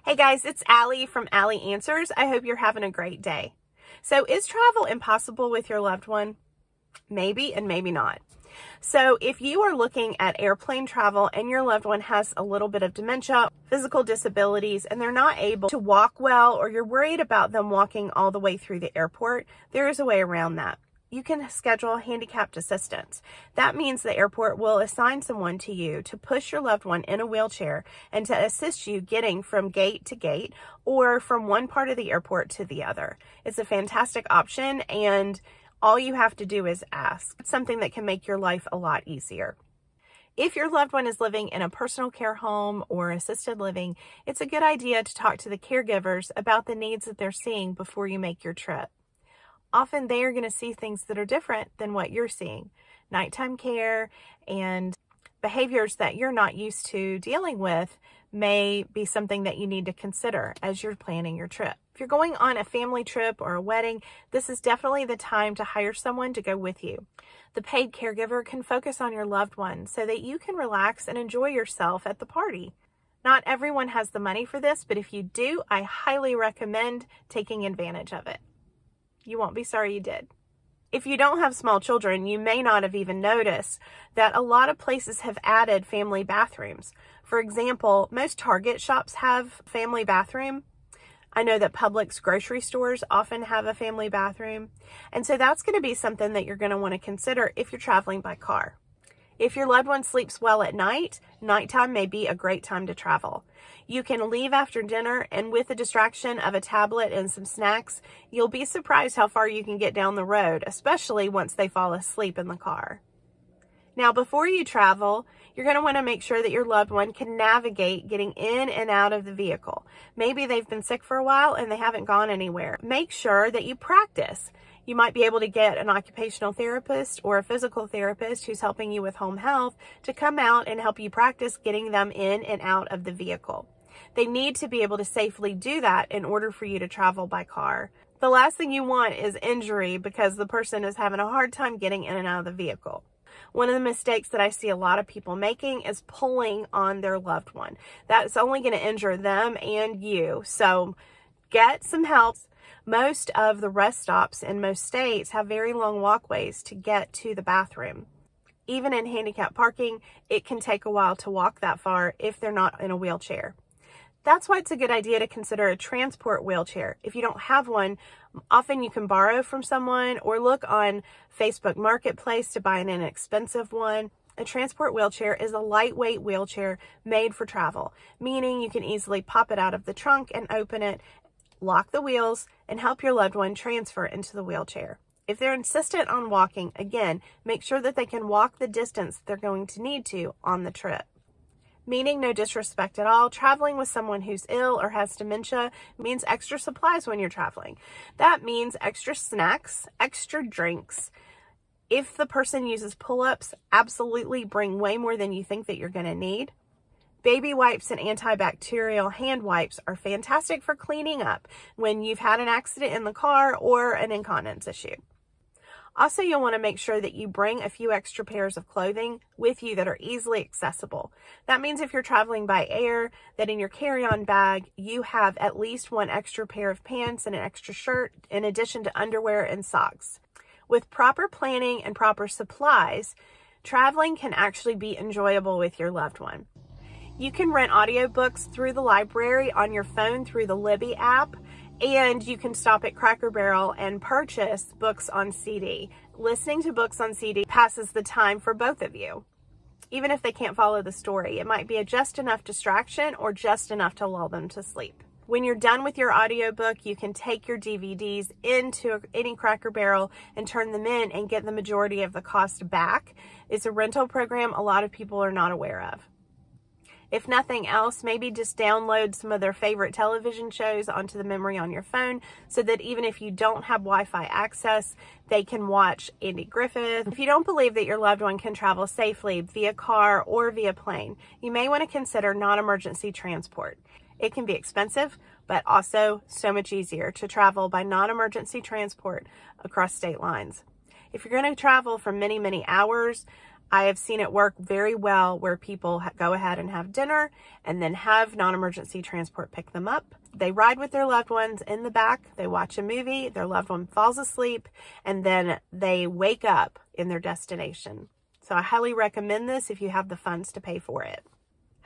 Hey guys, it's Allie from Alianswers. I hope you're having a great day. So is travel impossible with your loved one? Maybe and maybe not. So if you are looking at airplane travel and your loved one has a little bit of dementia, physical disabilities, and they're not able to walk well, or you're worried about them walking all the way through the airport, there is a way around that. You can schedule handicapped assistance. That means the airport will assign someone to you to push your loved one in a wheelchair and to assist you getting from gate to gate or from one part of the airport to the other. It's a fantastic option, and all you have to do is ask. It's something that can make your life a lot easier. If your loved one is living in a personal care home or assisted living, it's a good idea to talk to the caregivers about the needs that they're seeing before you make your trip. Often they are going to see things that are different than what you're seeing. Nighttime care and behaviors that you're not used to dealing with may be something that you need to consider as you're planning your trip. If you're going on a family trip or a wedding, this is definitely the time to hire someone to go with you. The paid caregiver can focus on your loved one so that you can relax and enjoy yourself at the party. Not everyone has the money for this, but if you do, I highly recommend taking advantage of it. You won't be sorry you did. If you don't have small children, you may not have even noticed that a lot of places have added family bathrooms. For example, most Target shops have family bathroom. I know that Publix grocery stores often have a family bathroom. And so that's going to be something that you're going to want to consider if you're traveling by car. If your loved one sleeps well at night, nighttime may be a great time to travel. You can leave after dinner, and with the distraction of a tablet and some snacks, you'll be surprised how far you can get down the road, especially once they fall asleep in the car. Now, before you travel, you're going to want to make sure that your loved one can navigate getting in and out of the vehicle. Maybe they've been sick for a while and they haven't gone anywhere. Make sure that you practice. You might be able to get an occupational therapist or a physical therapist who's helping you with home health to come out and help you practice getting them in and out of the vehicle. They need to be able to safely do that in order for you to travel by car. The last thing you want is injury because the person is having a hard time getting in and out of the vehicle. One of the mistakes that I see a lot of people making is pulling on their loved one. That's only going to injure them and you. So get some help. Most of the rest stops in most states have very long walkways to get to the bathroom. Even in handicap parking, it can take a while to walk that far if they're not in a wheelchair. That's why it's a good idea to consider a transport wheelchair. If you don't have one, often you can borrow from someone or look on Facebook Marketplace to buy an inexpensive one. A transport wheelchair is a lightweight wheelchair made for travel, meaning you can easily pop it out of the trunk and open it, lock the wheels, and help your loved one transfer into the wheelchair. If they're insistent on walking, again, make sure that they can walk the distance they're going to need to on the trip. Meaning no disrespect at all, traveling with someone who's ill or has dementia means extra supplies when you're traveling. That means extra snacks, extra drinks. If the person uses pull-ups, absolutely bring way more than you think that you're going to need. Baby wipes and antibacterial hand wipes are fantastic for cleaning up when you've had an accident in the car or an incontinence issue. Also, you'll want to make sure that you bring a few extra pairs of clothing with you that are easily accessible. That means if you're traveling by air, that in your carry-on bag, you have at least one extra pair of pants and an extra shirt in addition to underwear and socks. With proper planning and proper supplies, traveling can actually be enjoyable with your loved one. You can rent audiobooks through the library on your phone through the Libby app, and you can stop at Cracker Barrel and purchase books on CD. Listening to books on CD passes the time for both of you. Even if they can't follow the story, it might be just enough distraction or just enough to lull them to sleep. When you're done with your audiobook, you can take your DVDs into any Cracker Barrel and turn them in and get the majority of the cost back. It's a rental program a lot of people are not aware of. If nothing else, maybe just download some of their favorite television shows onto the memory on your phone so that even if you don't have Wi-Fi access, they can watch Andy Griffith. If you don't believe that your loved one can travel safely via car or via plane, you may want to consider non-emergency transport. It can be expensive, but also so much easier to travel by non-emergency transport across state lines. If you're going to travel for many, many hours, I have seen it work very well where people go ahead and have dinner and then have non-emergency transport pick them up. They ride with their loved ones in the back. They watch a movie. Their loved one falls asleep, and then they wake up in their destination. So I highly recommend this if you have the funds to pay for it.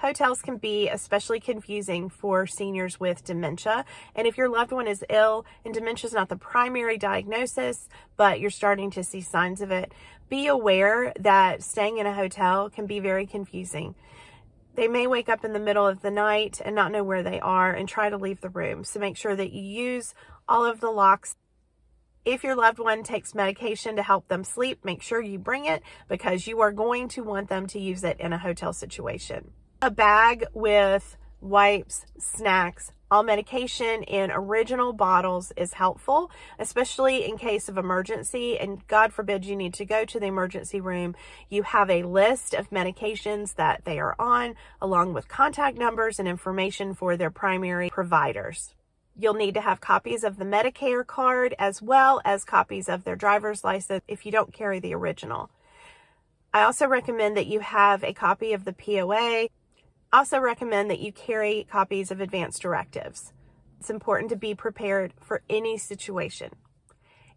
Hotels can be especially confusing for seniors with dementia. And if your loved one is ill and dementia is not the primary diagnosis, but you're starting to see signs of it, be aware that staying in a hotel can be very confusing. They may wake up in the middle of the night and not know where they are and try to leave the room. So make sure that you use all of the locks. If your loved one takes medication to help them sleep, make sure you bring it because you are going to want them to use it in a hotel situation. A bag with wipes, snacks, all medication in original bottles is helpful, especially in case of emergency, and God forbid you need to go to the emergency room. You have a list of medications that they are on, along with contact numbers and information for their primary providers. You'll need to have copies of the Medicare card as well as copies of their driver's license if you don't carry the original. I also recommend that you have a copy of the POA. Also recommend that you carry copies of advance directives. It's important to be prepared for any situation.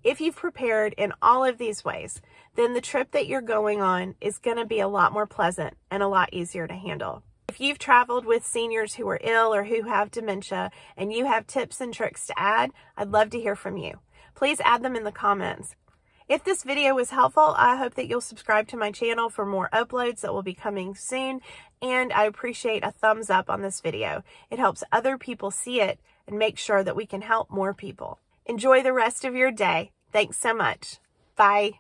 If you've prepared in all of these ways, then the trip that you're going on is going to be a lot more pleasant and a lot easier to handle. If you've traveled with seniors who are ill or who have dementia and you have tips and tricks to add, I'd love to hear from you. Please add them in the comments. If this video was helpful, I hope that you'll subscribe to my channel for more uploads that will be coming soon, and I appreciate a thumbs up on this video. It helps other people see it and make sure that we can help more people. Enjoy the rest of your day. Thanks so much. Bye.